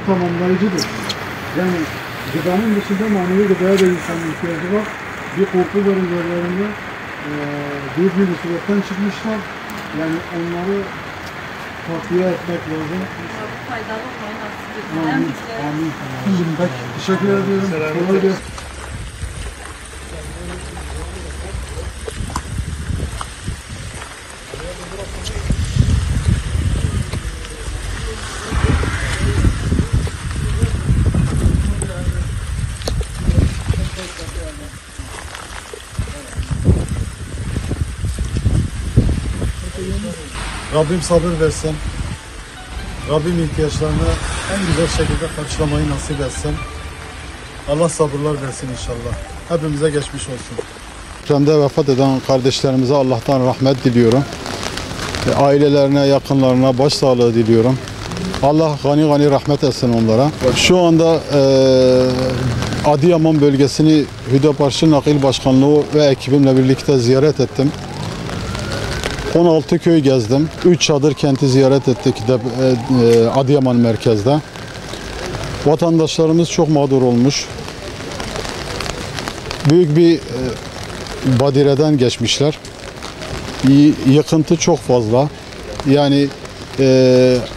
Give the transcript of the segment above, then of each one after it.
tamamlayıcıdır. Yani gıdanın dışında manevi gıdaya da insanın ihtiyacı var. Bir korku var üzerlerinde. Büyük bir musibetten çıkmışlar. Yani onları takviye etmek lazım. Faydalı olmayı nasip etsin. Amin. Amin. Peki, teşekkür ediyorum. Kolay gelsin. Rabbim sabır versin. Rabbim ihtiyaçlarını en güzel şekilde karşılamayı nasip etsin. Allah sabırlar versin inşallah. Hepimize geçmiş olsun. Depremde vefat eden kardeşlerimize Allah'tan rahmet diliyorum. Ailelerine, yakınlarına başsağlığı diliyorum. Allah gani gani rahmet etsin onlara. Şu anda Adıyaman bölgesini Hüdaparçı Nakil Başkanlığı ve ekibimle birlikte ziyaret ettim. 16 köy gezdim. 3 çadır kenti ziyaret ettik Adıyaman merkezde. Vatandaşlarımız çok mağdur olmuş. Büyük bir badireden geçmişler. Yıkıntı çok fazla. Yani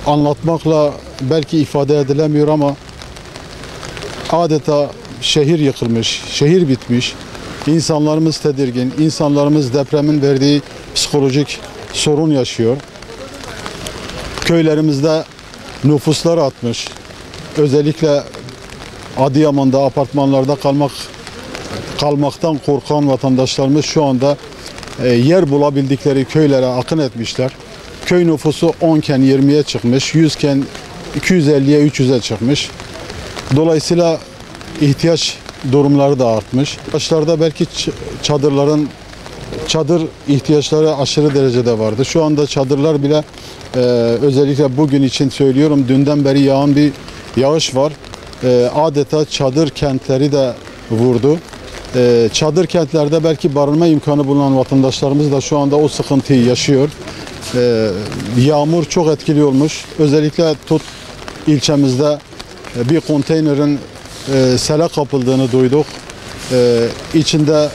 anlatmakla belki ifade edilemiyor ama adeta şehir yıkılmış, şehir bitmiş. İnsanlarımız tedirgin, insanlarımız depremin verdiği psikolojik sorun yaşıyor. Köylerimizde nüfuslar artmış. Özellikle Adıyaman'da apartmanlarda kalmaktan korkan vatandaşlarımız şu anda yer bulabildikleri köylere akın etmişler. Köy nüfusu 10 iken 20'ye çıkmış, 100 iken 250'ye 300'e çıkmış. Dolayısıyla ihtiyaç durumları da artmış. Başlarda belki çadır ihtiyaçları aşırı derecede vardı. Şu anda çadırlar bile özellikle bugün için söylüyorum, dünden beri yağan bir yağış var. Adeta çadır kentleri de vurdu. Çadır kentlerde belki barınma imkanı bulunan vatandaşlarımız da şu anda o sıkıntıyı yaşıyor. Yağmur çok etkili olmuş. Özellikle Tut ilçemizde bir konteynerin sele kapıldığını duyduk. İçinde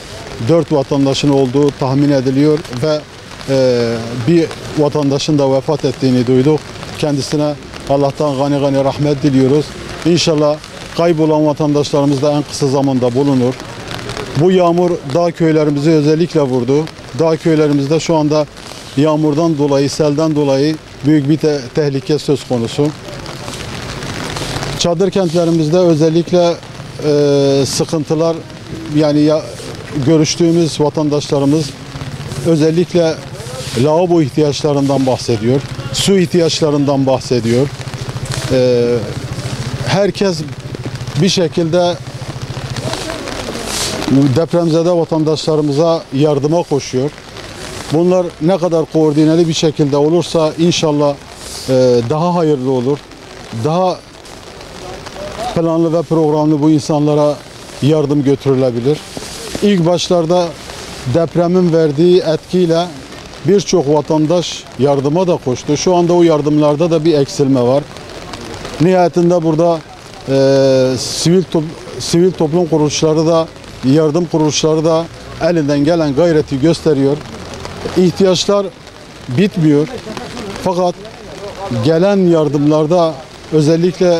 4 vatandaşın olduğu tahmin ediliyor ve bir vatandaşın da vefat ettiğini duyduk. Kendisine Allah'tan gani gani rahmet diliyoruz. İnşallah kaybolan vatandaşlarımız da en kısa zamanda bulunur. Bu yağmur dağ köylerimizi özellikle vurdu. Dağ köylerimizde şu anda yağmurdan dolayı, selden dolayı büyük bir tehlike söz konusu. Çadır kentlerimizde özellikle sıkıntılar, yani görüştüğümüz vatandaşlarımız özellikle lavabo ihtiyaçlarından bahsediyor, su ihtiyaçlarından bahsediyor. Herkes bir şekilde depremzede vatandaşlarımıza yardıma koşuyor. Bunlar ne kadar koordineli bir şekilde olursa inşallah daha hayırlı olur. Daha planlı ve programlı bu insanlara yardım götürülebilir. İlk başlarda depremin verdiği etkiyle birçok vatandaş yardıma da koştu. Şu anda o yardımlarda da bir eksilme var. Nihayetinde burada sivil toplum kuruluşları da, yardım kuruluşları da elinden gelen gayreti gösteriyor. İhtiyaçlar bitmiyor. Fakat gelen yardımlarda özellikle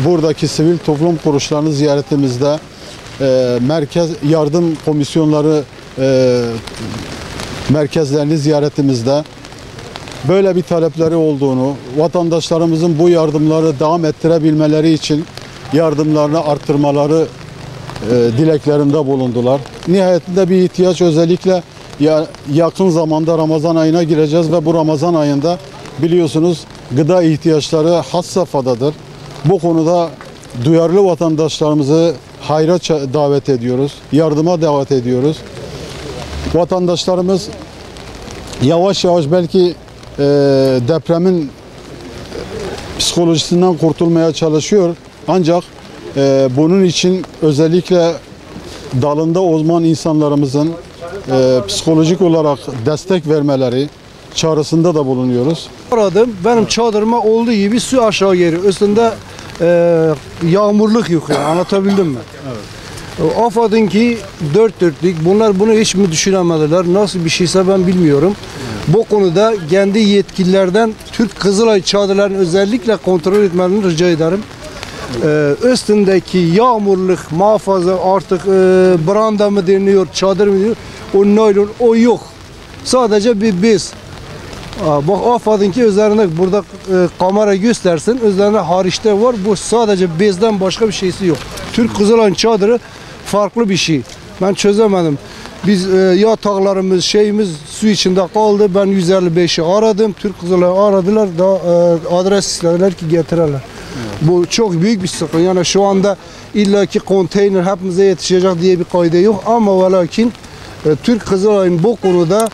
buradaki sivil toplum kuruluşlarını ziyaretimizde merkez yardım komisyonları merkezlerini ziyaretimizde böyle bir talepleri olduğunu, vatandaşlarımızın bu yardımları devam ettirebilmeleri için yardımlarını arttırmaları dileklerinde bulundular. Nihayetinde bir ihtiyaç, özellikle yakın zamanda Ramazan ayına gireceğiz ve bu Ramazan ayında biliyorsunuz gıda ihtiyaçları has safhadadır. Bu konuda duyarlı vatandaşlarımızı hayra davet ediyoruz, yardıma davet ediyoruz. Vatandaşlarımız yavaş yavaş belki depremin psikolojisinden kurtulmaya çalışıyor. Ancak bunun için özellikle dalında uzman insanlarımızın psikolojik olarak destek vermeleri, çağrısında da bulunuyoruz. Aradım. Benim çadırıma olduğu gibi su aşağı geliyor. Üstünde yağmurluk yok yani. Anlatabildim mi? Evet. AFAD'ın ki dört dörtlük. Bunlar bunu hiç mi düşünemediler? Nasıl bir şeyse ben bilmiyorum. Evet. Bu konuda kendi yetkililerden Türk Kızılay çadırlarını özellikle kontrol etmelerini rica ederim. Üstündeki yağmurluk muhafaza artık branda mı deniyor, çadır mı deniyor? O naylon o yok. Sadece bir bez. Bak AFAD'ınki üzerinde burada kamera göstersin. Üzerinde hariçte var. Bu sadece bezden başka bir şeysi yok. Türk Kızılay'ın çadırı farklı bir şey. Ben çözemedim. Biz yataklarımız şeyimiz su içinde kaldı. Ben 155'i aradım. Türk Kızılay'ı aradılar. Da adres istediler ki getirirler. Evet. Bu çok büyük bir sıkıntı. Yani şu anda illaki konteyner hepimize yetişecek diye bir kaydı yok. Ama ve lakin Türk Kızılay'ın bu konuda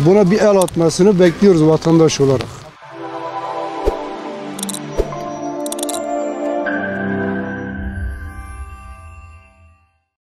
buna bir el atmasını bekliyoruz vatandaş olarak.